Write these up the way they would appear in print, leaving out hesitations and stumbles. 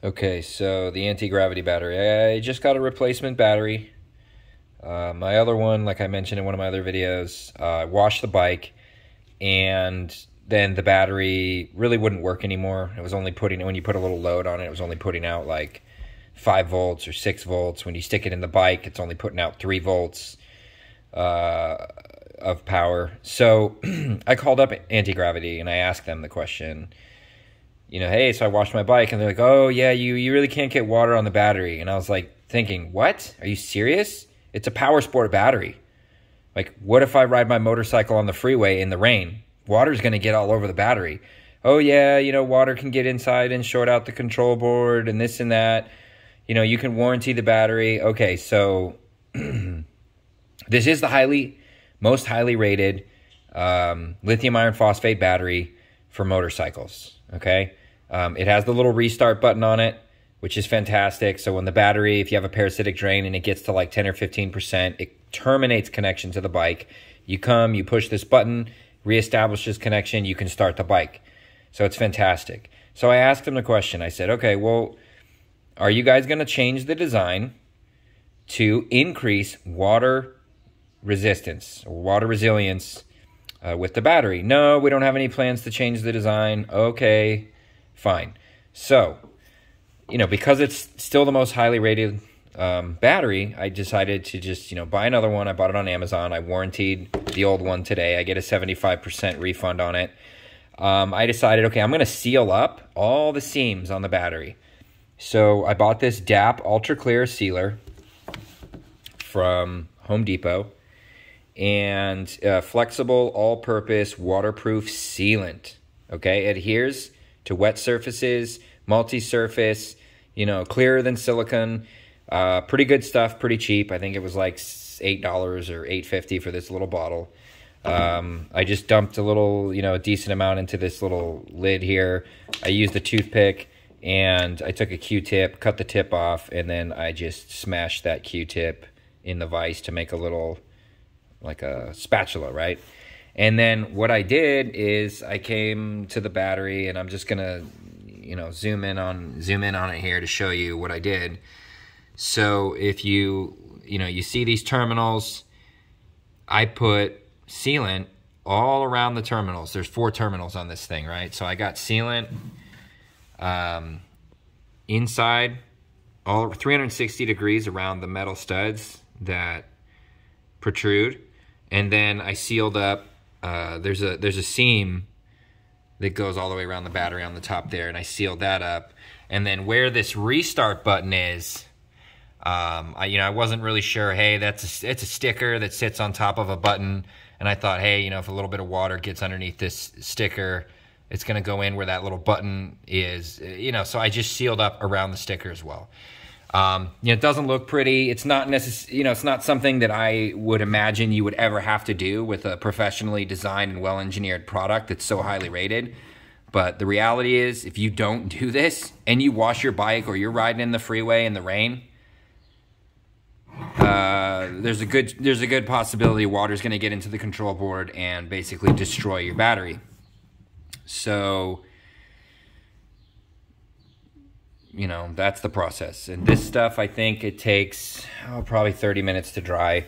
Okay, so the anti-gravity battery. I just got a replacement battery. My other one, like I mentioned in one of my other videos, washed the bike, and then the battery really wouldn't work anymore. It was only putting, when you put a little load on it, it was only putting out like 5 volts or 6 volts. When you stick it in the bike, it's only putting out 3 volts of power. So I called up AntiGravity and I asked them the question, hey, so I washed my bike, and they're like, oh yeah, you really can't get water on the battery. And I was like thinking, what? Are you serious? It's a power sport battery. Like, what if I ride my motorcycle on the freeway in the rain? Water's going to get all over the battery. Oh yeah, water can get inside and short out the control board and this and that. You can warranty the battery. Okay, so this is the most highly rated lithium iron phosphate battery for motorcycles. Okay, it has the little restart button on it, which is fantastic. So when the battery, if you have a parasitic drain and it gets to like 10 or 15%, it terminates connection to the bike. You push this button, reestablishes connection, you can start the bike. So it's fantastic. So I asked them the question. I said, okay, well, are you guys going to change the design to increase water resistance or water resilience with the battery? No, we don't have any plans to change the design. Okay, fine. So, because it's still the most highly rated battery, I decided to just, buy another one. I bought it on Amazon. I warrantied the old one today. I get a 75% refund on it. I decided, okay, I'm going to seal up all the seams on the battery. So I bought this DAP UltraClear Sealer from Home Depot, and flexible all-purpose waterproof sealant. Okay, adheres to wet surfaces, multi-surface, clearer than silicone. Pretty good stuff, pretty cheap. I think it was like $8 or $8.50 for this little bottle. I just dumped a decent amount into this little lid here. I used a toothpick, and I took a Q-tip, cut the tip off, and then I just smashed that Q-tip in the vise to make a little, like a spatula, right? And then what I did is I came to the battery, and I'm just gonna, zoom in on it here to show you what I did. So if you see these terminals, I put sealant all around the terminals. There's 4 terminals on this thing, right? So I got sealant inside, all 360 degrees around the metal studs that protrude, and then I sealed up. There's a seam that goes all the way around the battery on the top there, and I sealed that up. And then where this restart button is, I wasn't really sure. Hey, it's a sticker that sits on top of a button, and I thought, hey, if a little bit of water gets underneath this sticker, it's going to go in where that little button is. So I just sealed up around the sticker as well. It doesn't look pretty. It's not it's not something that I would imagine you would ever have to do with a professionally designed and well-engineered product that's so highly rated. But the reality is, if you don't do this and you wash your bike or you're riding in the freeway in the rain, there's a good possibility water's going to get into the control board and basically destroy your battery. So, that's the process. And this stuff, I think it takes probably 30 minutes to dry.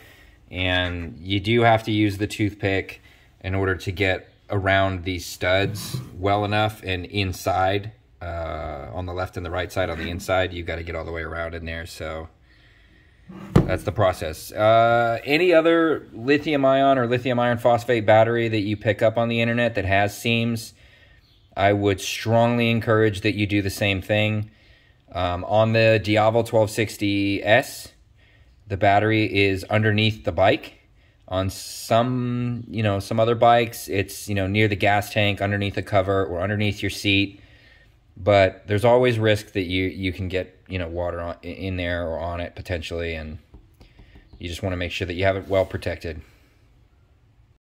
And you do have to use the toothpick in order to get around these studs well enough, and inside, on the left and the right side on the inside, you got to get all the way around in there. So that's the process. Any other lithium-ion or lithium-iron phosphate battery that you pick up on the internet that has seams, I would strongly encourage that you do the same thing. On the Diavo 1260S, the battery is underneath the bike. On some other bikes, it's, near the gas tank, underneath the cover, or underneath your seat. But there's always risk that you can get, water in there or on it potentially, and you just want to make sure that you have it well protected.